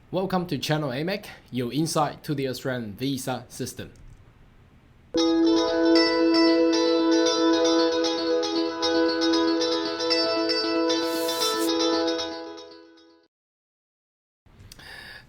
Welcome to Channel AMEC, your insight to the Australian visa system.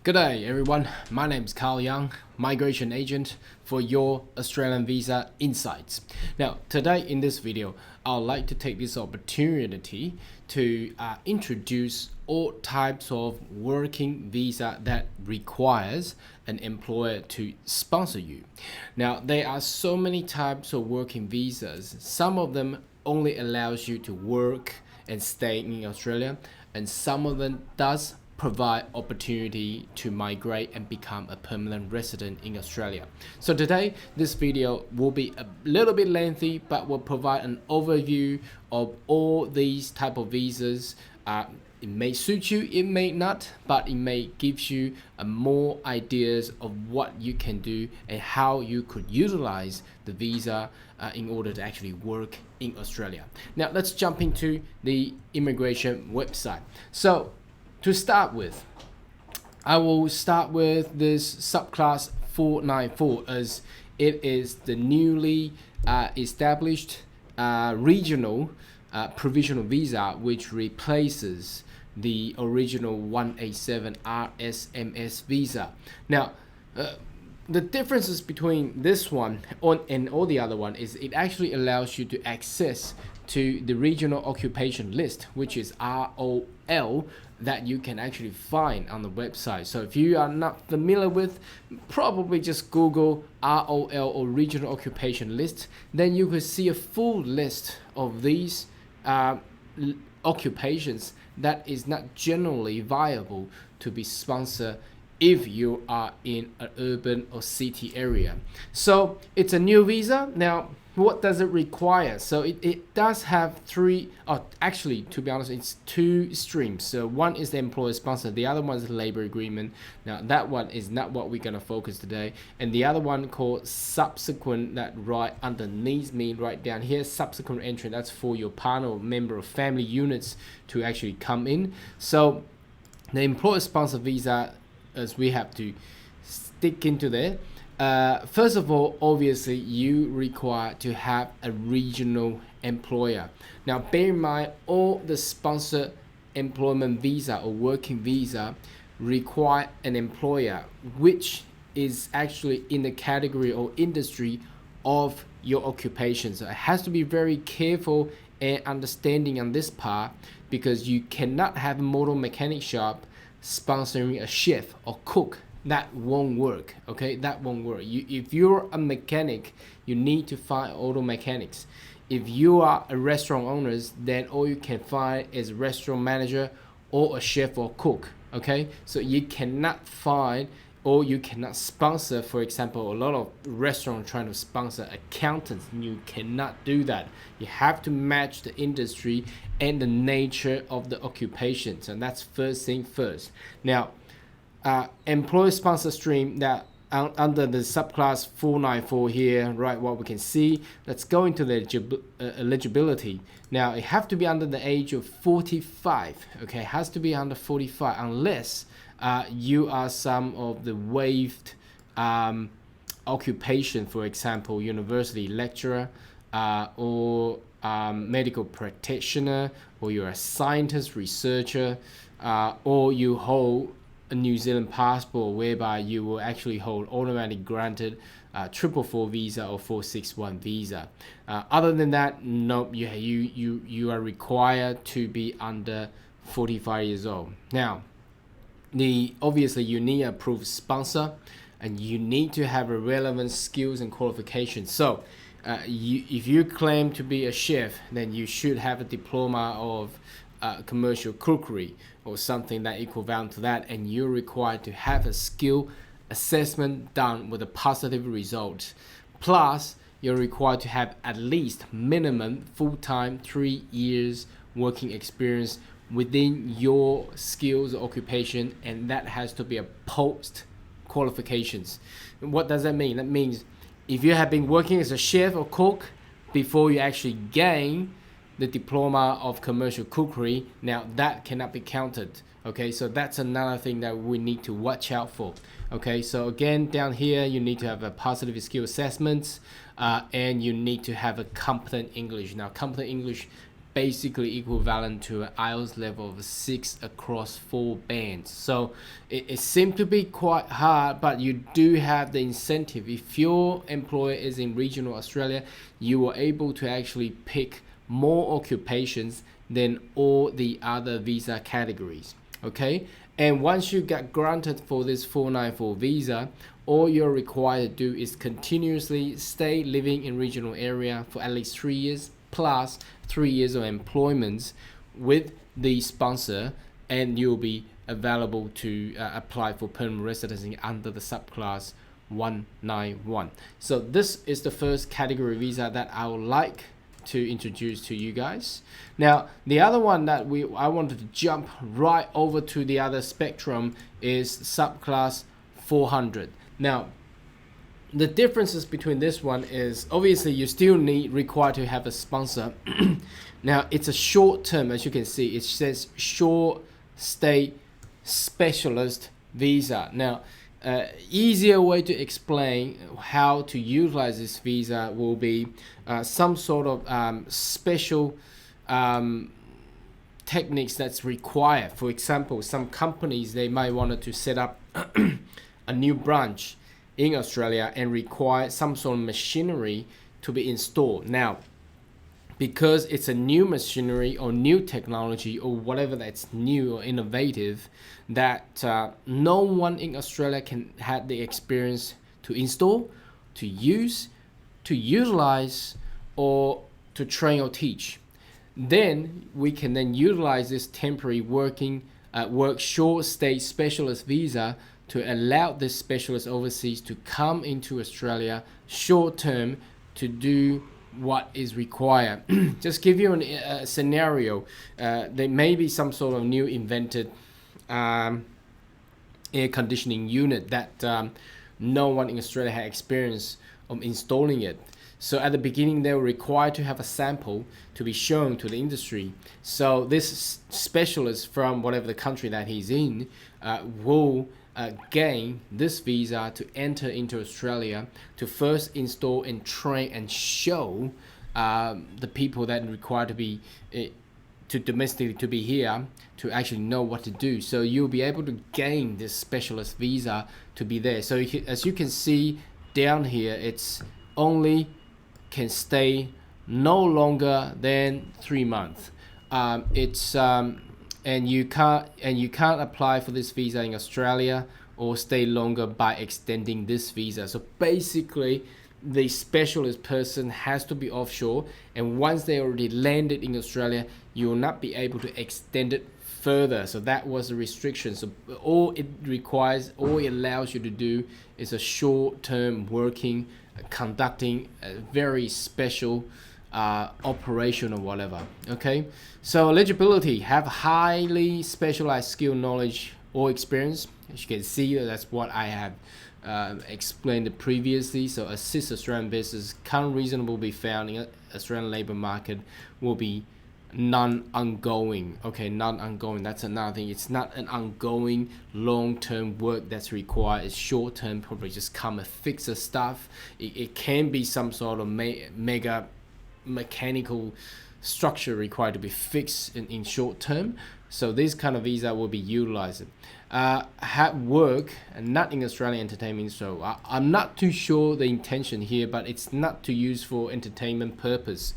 Good day everyone, my name is Carl Young, migration agent for your Australian visa insights. Now today in this video, I'd like to take this opportunity to introduce all types of working visa that requires an employer to sponsor you. Now there are so many types of working visas. Some of them only allows you to work and stay in Australia, and some of them does provide opportunity to migrate and become a permanent resident in Australia. So today, this video will be a little bit lengthy, but will provide an overview of all these type of visas. It may suit you, it may not, but it may give you more ideas of what you can do and how you could utilize the visa in order to actually work in Australia. Now let's jump into the immigration website. So to start with, I will start with this subclass 494 as it is the newly established regional provisional visa, which replaces the original 187 RSMS visa. Now, the differences between this one and all the other one is it actually allows you to access to the regional occupation list, which is ROL, that you can actually find on the website. So if you are not familiar with, probably just Google ROL or regional occupation list, then you could see a full list of these occupations that is not generally viable to be sponsored if you are in an urban or city area. So it's a new visa. Now, what does it require? So it does have three, actually, to be honest, it's two streams. So one is the employer sponsor, the other one is the labor agreement. Now that one is not what we're gonna focus today. And the other one called subsequent, that right underneath me, right down here, subsequent entry, that's for your partner or member of family units to actually come in. So the employer sponsor visa, as we have to stick into there. First of all, obviously you require to have a regional employer. Now bear in mind, all the sponsor employment visa or working visa require an employer which is actually in the category or industry of your occupation. So it has to be very careful and understanding on this part, because you cannot have a motor mechanic shop sponsoring a chef or cook. That won't work. Okay, that won't work. If you're a mechanic, you need to find auto mechanics. If you are a restaurant owners, then all you can find is a restaurant manager or a chef or cook. Okay, so you cannot find, or you cannot sponsor, for example, a lot of restaurants trying to sponsor accountants. You cannot do that. You have to match the industry and the nature of the occupations, and that's first thing first. Now, employer sponsor stream that under the subclass 494 here, right, what we can see, let's go into the eligibility. Now it have to be under the age of 45. Okay, it has to be under 45 unless you are some of the waived occupation, for example, university lecturer or medical practitioner, or you're a scientist researcher, or you hold a New Zealand passport whereby you will actually hold automatic granted 444 visa or 461 visa. Other than that, nope, you are required to be under 45 years old. Now, obviously you need an approved sponsor, and you need to have a relevant skills and qualifications. So if you claim to be a chef, then you should have a diploma of commercial cookery or something that equivalent to that, and you're required to have a skill assessment done with a positive result. Plus, you're required to have at least minimum full-time 3 years working experience within your skills or occupation, and that has to be a post qualifications. What does that mean? That means if you have been working as a chef or cook before you actually gain the diploma of commercial cookery, now that cannot be counted. Okay, so that's another thing that we need to watch out for. Okay, so again, down here, you need to have a positive skill assessments, and you need to have a competent English. Now, competent English basically equivalent to an IELTS level of 6 across 4 bands. So it seems to be quite hard, but you do have the incentive. If your employer is in regional Australia, you are able to actually pick more occupations than all the other visa categories. Okay, and once you get granted for this 494 visa, all you're required to do is continuously stay living in regional area for at least 3 years plus 3 years of employment with the sponsor, and you'll be available to apply for permanent residency under the subclass 191. So this is the first category visa that I would like to introduce to you guys. Now, the other one that I wanted to jump right over to the other spectrum is subclass 400. Now, the differences between this one is obviously you still require to have a sponsor. Now, it's a short term, as you can see, it says short stay specialist visa. Now, easier way to explain how to utilize this visa will be some sort of special techniques that's required. For example, some companies, they might want to set up a new branch in Australia and require some sort of machinery to be installed. Now, because it's a new machinery or new technology or whatever that's new or innovative, that no one in Australia can have the experience to install, to use, to utilize, or to train or teach, then we can then utilize this temporary work short stay specialist visa to allow this specialist overseas to come into Australia short term to do what is required. Just give you a scenario. There may be some sort of new invented air conditioning unit that no one in Australia had experience of installing it. So at the beginning, they were required to have a sample to be shown to the industry. So this specialist from whatever the country that he's in will gain this visa to enter into Australia to first install and train and show the people that require to be to domestically to be here to actually know what to do. So you'll be able to gain this specialist visa to be there. So as you can see down here, it's only can stay no longer than 3 months. And you can't apply for this visa in Australia or stay longer by extending this visa. So basically, the specialist person has to be offshore, and once they already landed in Australia, you will not be able to extend it further. So that was the restriction. So all it allows you to do is a short-term working, conducting a very special operation or whatever. Okay, so eligibility: have highly specialized skill, knowledge, or experience. As you can see, that's what I have explained previously. So assist Australian business can't reasonably be found in Australian labor market will be non-ongoing. Okay, non-ongoing, that's another thing. It's not an ongoing long-term work that's required. It's short-term, probably just come and fix the stuff. It can be some sort of mega mechanical structure required to be fixed in short term. So this kind of visa will be utilized. Have work and not in Australian entertainment. So I'm not too sure the intention here, but it's not to use for entertainment purpose.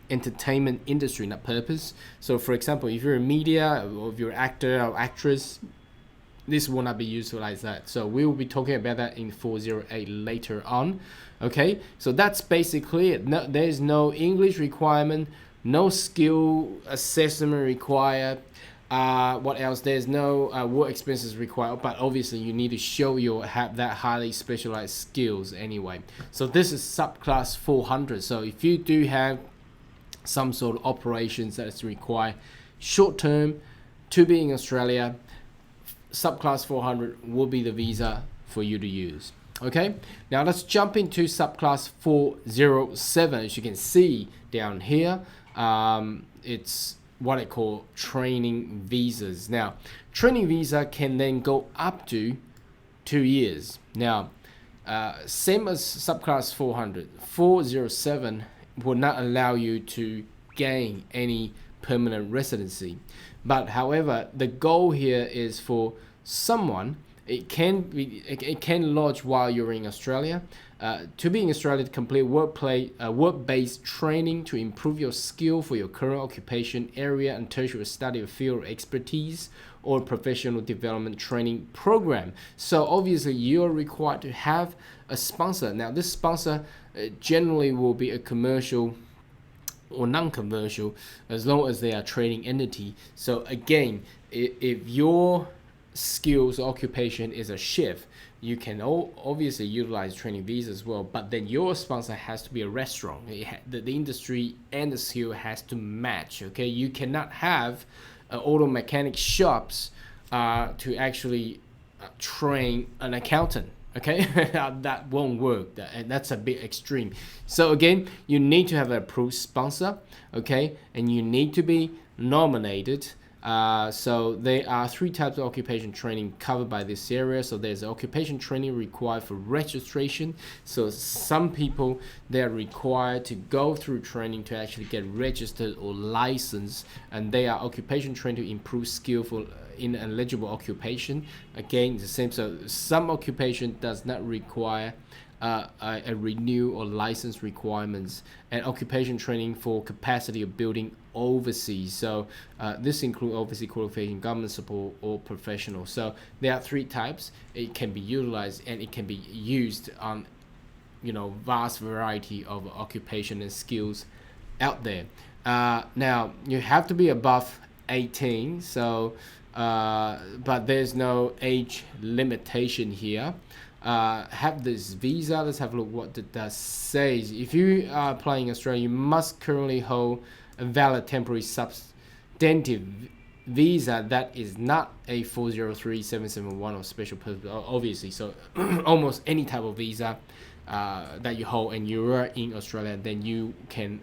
Entertainment industry, not purpose. So for example, if you're a media or if you're an actor or actress, this will not be utilized that. So we will be talking about that in 408 later on. Okay, so that's basically it. No, there's no English requirement, no skill assessment required. What else? There's no work experiences required, but obviously you need to show you have that highly specialized skills anyway. So this is subclass 400. So if you do have some sort of operations that's required short term to be in Australia, subclass 400 will be the visa for you to use. Okay, now let's jump into subclass 407. As you can see down here, It's what I call training visas. Now, training visa can then go up to 2 years. Now, same as subclass 407 will not allow you to gain any permanent residency. But however, the goal here is for someone, it can lodge while you're in Australia. To be in Australia, to complete work-based training to improve your skill for your current occupation area and tertiary study of field expertise or professional development training program. So obviously you're required to have a sponsor. Now this sponsor generally will be a commercial or non-commercial, as long as they are trading entity. So again, if your skills or occupation is a chef, you can obviously utilize training visa as well, but then your sponsor has to be a restaurant. The industry and the skill has to match. Okay, you cannot have auto mechanic shops to actually train an accountant. Okay, that won't work, and that's a bit extreme. So again, you need to have an approved sponsor, okay, and you need to be nominated. So there are 3 types of occupation training covered by this area. So there's occupation training required for registration. So some people, they're required to go through training to actually get registered or licensed, and they are occupation training to improve skill for in eligible occupation. Again, the same. So some occupation does not require a renew or license requirements, and occupation training for capacity of building overseas. So this includes overseas qualification, government support, or professional. So there are 3 types. It can be utilized and it can be used on vast variety of occupation and skills out there. Now you have to be above 18. So but there's no age limitation here. Have this visa. Let's have a look what it does says. If you are applying in Australia, you must currently hold a valid temporary substantive visa that is not a 403-771 or special purpose, obviously. So almost any type of visa that you hold and you are in Australia, then you can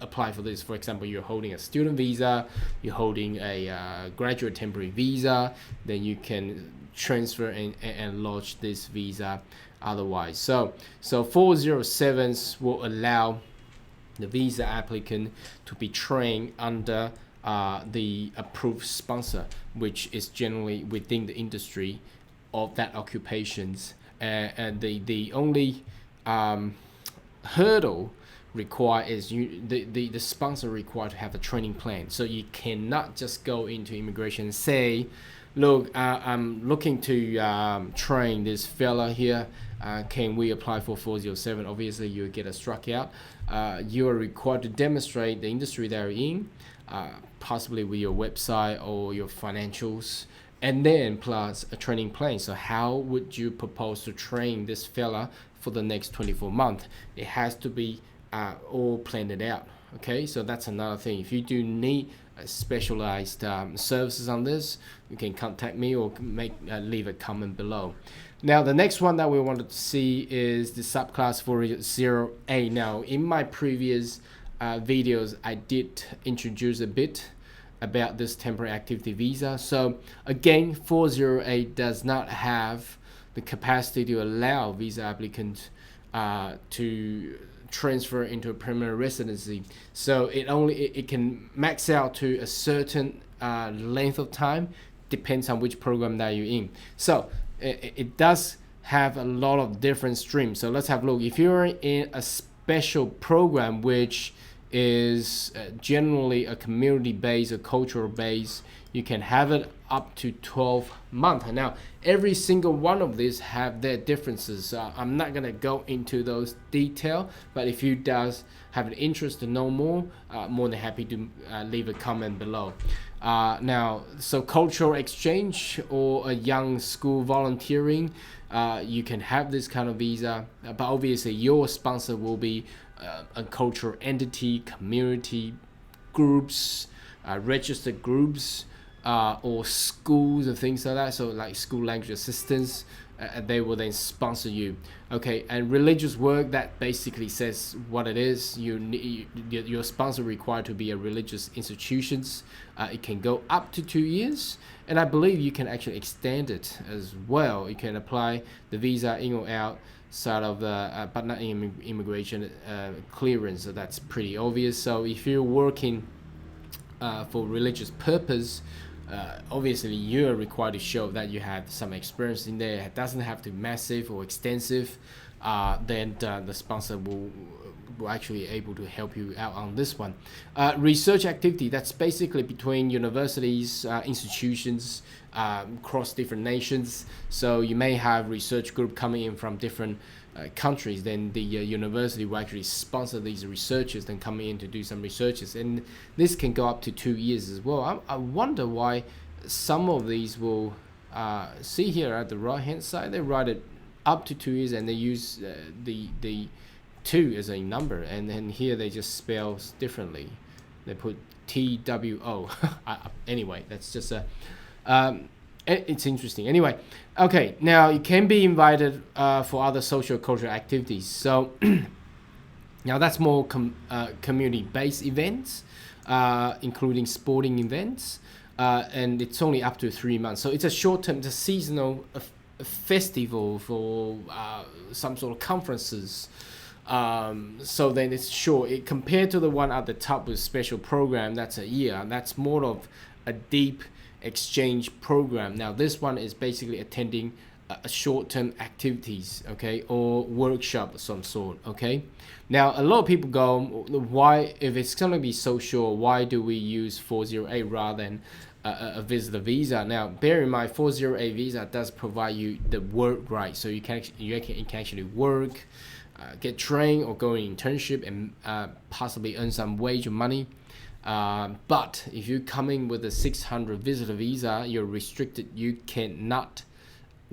apply for this. For example, you're holding a student visa, you're holding a graduate temporary visa, then you can transfer and lodge this visa otherwise. So 407s will allow the visa applicant to be trained under the approved sponsor, which is generally within the industry of that occupations. And the only hurdle required is the sponsor required to have a training plan. So you cannot just go into immigration and say, look, I'm looking to train this fella here. Can we apply for 407? Obviously, you get a struck out. You are required to demonstrate the industry that you're in, possibly with your website or your financials, and then plus a training plan. So how would you propose to train this fella for the next 24 months? It has to be all planned out. Okay, so that's another thing. If you do need specialized services on this, you can contact me or leave a comment below. Now the next one that we wanted to see is the subclass 40A. Now in my previous videos I did introduce a bit about this temporary activity visa. So again, 408 does not have the capacity to allow visa applicants to transfer into a permanent residency. So it can max out to a certain length of time, depends on which program that you're in. So it does have a lot of different streams. So let's have a look. If you're in a special program which is generally a community-based or cultural-based, you can have it up to 12 months. Now, every single one of these have their differences. I'm not gonna go into those detail, but if you does have an interest to know more, more than happy to leave a comment below. Now, so cultural exchange or a young school volunteering, you can have this kind of visa, but obviously your sponsor will be a cultural entity, community groups, registered groups, or schools and things like that. So like school language assistants, they will then sponsor you. Okay, and religious work, that basically says what it is. Your sponsor required to be a religious institutions. It can go up to 2 years, and I believe you can actually extend it as well. You can apply the visa in or out side of the but not immigration clearance. So that's pretty obvious. So if you're working for religious purpose, obviously you are required to show that you have some experience in there. It doesn't have to be massive or extensive. Then the sponsor will actually able to help you out on this one. Research activity, that's basically between universities, institutions, across different nations. So you may have research group coming in from different countries. Then the university will actually sponsor these researchers, then coming in to do some researches, and this can go up to 2 years as well. I wonder why some of these will see here at the right hand side, they write it up to 2 years and they use the 2 as a number, and then here they just spell differently. They put TWO. Anyway, that's just a it's interesting. Anyway, okay, now you can be invited for other social cultural activities. So now that's more community-based events, including sporting events, and it's only up to 3 months. So it's a short-term, it's a seasonal festival for some sort of conferences. So then it's short. Compared to the one at the top with special program, that's a year. That's more of a deep exchange program. Now this one is basically attending a short-term activities, okay, or workshop of some sort. Okay, now a lot of people go, why, if it's going to be so short, why do we use 408 rather than a visitor visa? Now bear in mind, 408 visa does provide you the work right, so you can actually work, get trained or go in internship and possibly earn some wage or money. But if you come in with a 600 visitor visa, you're restricted. You cannot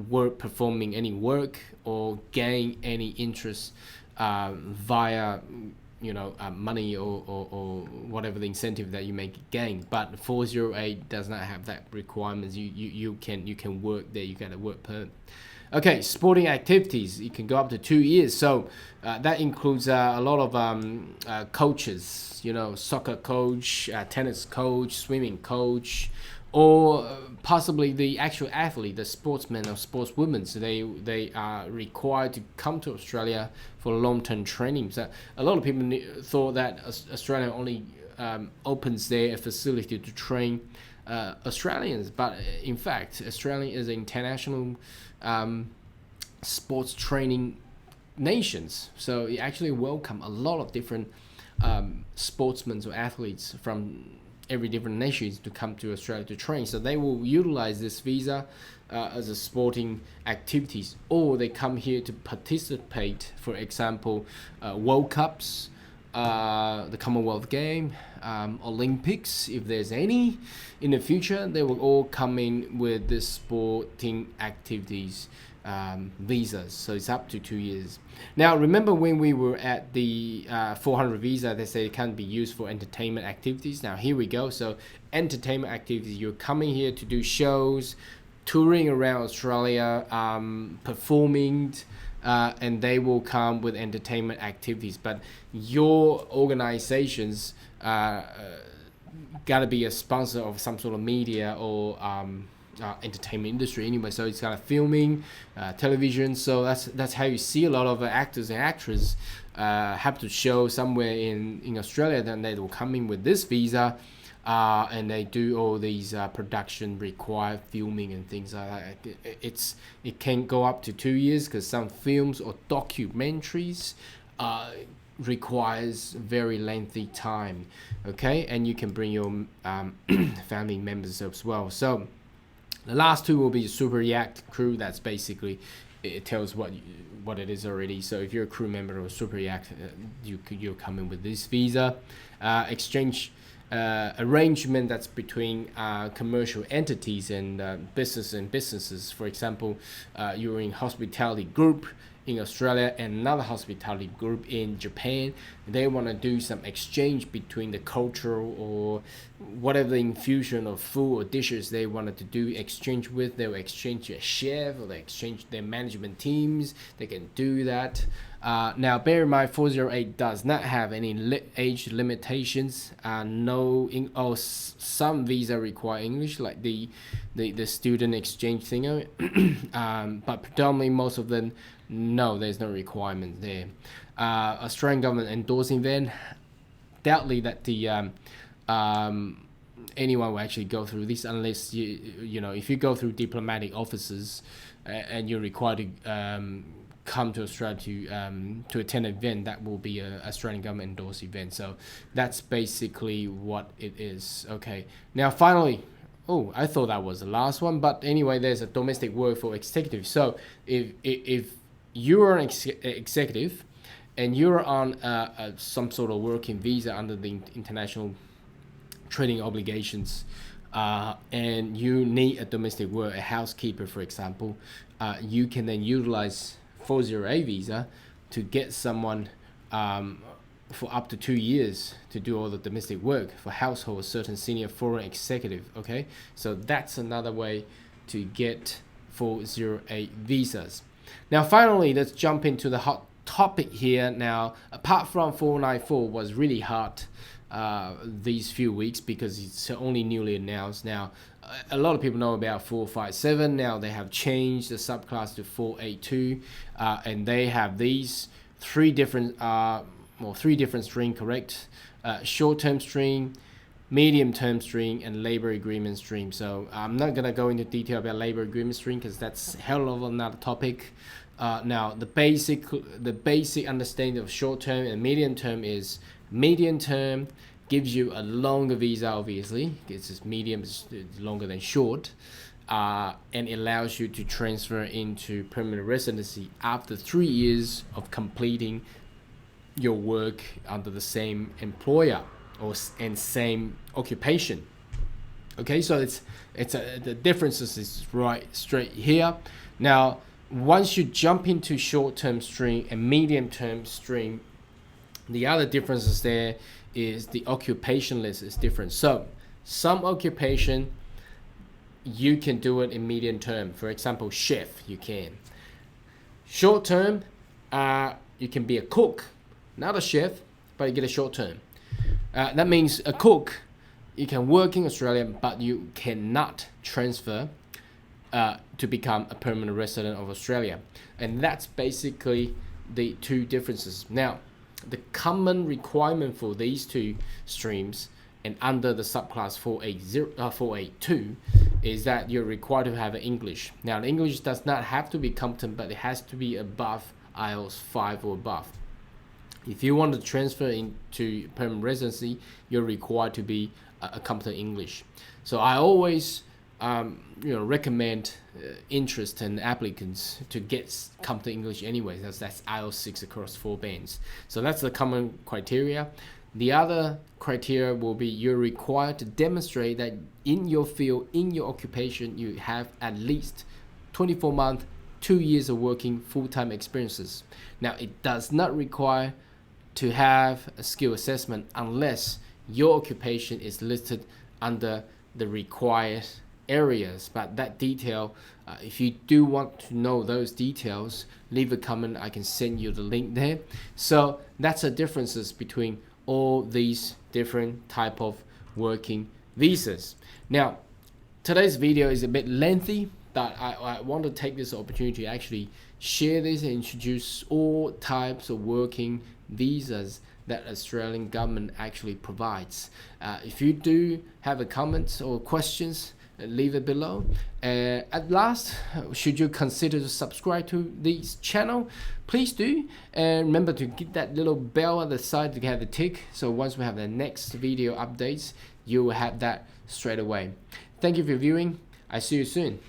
work performing any work or gain any interest via money or whatever the incentive that you may gain. But 408 does not have that requirements. You can work there. You get a work permit. Okay, sporting activities, it can go up to 2 years. So that includes a lot of coaches, soccer coach, tennis coach, swimming coach, or possibly the actual athlete, the sportsman or sportswoman. So they are required to come to Australia for long-term training. So a lot of people thought that Australia only opens their facility to train Australians, but in fact, Australia is an international sports training nations, so it actually welcome a lot of different sportsmen or athletes from every different nations to come to Australia to train. So they will utilize this visa as a sporting activities, or they come here to participate, for example, World Cups, the Commonwealth Game, Olympics, if there's any in the future. They will all come in with the sporting activities visas. So it's up to 2 years. Now remember, when we were at the 400 visa, they say it can't be used for entertainment activities. Now here we go. So entertainment activities, you're coming here to do shows, touring around Australia, performing, and they will come with entertainment activities. But your organizations gotta be a sponsor of some sort of media or entertainment industry anyway. So it's kind of filming, television. So that's how you see a lot of actors and actresses have to show somewhere in Australia. Then they will come in with this visa, and they do all these production required filming and things like that. It can go up to 2 years, because some films or documentaries requires very lengthy time. Okay, and you can bring your family members as well. So the last two will be super yacht crew. That's basically, it tells what it is already. So if you're a crew member of super yacht, you're coming with this visa. Exchange arrangement, that's between commercial entities and businesses. For example, you're in hospitality group in Australia and another hospitality group in Japan. They want to do some exchange between the cultural or whatever infusion of food or dishes they wanted to do exchange with. They'll exchange their chef or they exchange their management teams. They can do that. Now, bear in mind, 408 does not have any age limitations. Some visa require English, like the student exchange thing. But predominantly, most of them, no, there's no requirement there. Australian government endorsing then, doubtly that the anyone will actually go through this unless you know, if you go through diplomatic offices and you're required to come to Australia to attend an event, that will be a Australian government endorsed event. So that's basically what it is. Okay, now finally, oh, I thought that was the last one, but anyway, there's a domestic work for executive. So if you're an executive and you're on some sort of working visa under the international trading obligations, and you need a domestic work, a housekeeper, for example, you can then utilize 408 visa to get someone for up to 2 years to do all the domestic work for household, certain senior foreign executive. Okay, so that's another way to get 408 visas. Now finally, let's jump into the hot topic here. Now, apart from 494 was really hard these few weeks because it's only newly announced. Now a lot of people know about 457. Now they have changed the subclass to 482, and they have these three different string, correct? Short-term string, medium-term string, and labor agreement string. So I'm not gonna go into detail about labor agreement string because that's a hell of another topic. Now the basic understanding of short-term and medium-term is medium-term gives you a longer visa, obviously. It's just medium is longer than short, and it allows you to transfer into permanent residency after 3 years of completing your work under the same employer and same occupation. Okay, so the differences is right straight here. Now, once you jump into short-term string and medium-term string, the other differences there is the occupation list is different. So some occupation you can do it in medium term. For example, chef, you can. Short term, you can be a cook, not a chef, but you get a short term. That means a cook, you can work in Australia, but you cannot transfer to become a permanent resident of Australia. And that's basically the two differences. Now, the common requirement for these two streams and under the subclass 482 is that you're required to have English. Now, the English does not have to be competent, but it has to be above IELTS 5 or above. If you want to transfer into permanent residency, you're required to be a competent English. So I always recommend interested applicants to get competent English anyway. That's IELTS 6 across 4 bands. So that's the common criteria. The other criteria will be you're required to demonstrate that in your field, in your occupation, you have at least 24 months, 2 years of working full-time experiences. Now, it does not require to have a skill assessment unless your occupation is listed under the required areas, but that detail, if you do want to know those details, leave a comment. I can send you the link there. So that's the differences between all these different type of working visas. Now, today's video is a bit lengthy, but I want to take this opportunity to actually share this and introduce all types of working visas that Australian government actually provides. If you do have a comments or questions, leave it below. At last, should you consider to subscribe to this channel, please do, and remember to get that little bell at the side to have the tick, so once we have the next video updates, you will have that straight away. Thank you for viewing. I see you soon.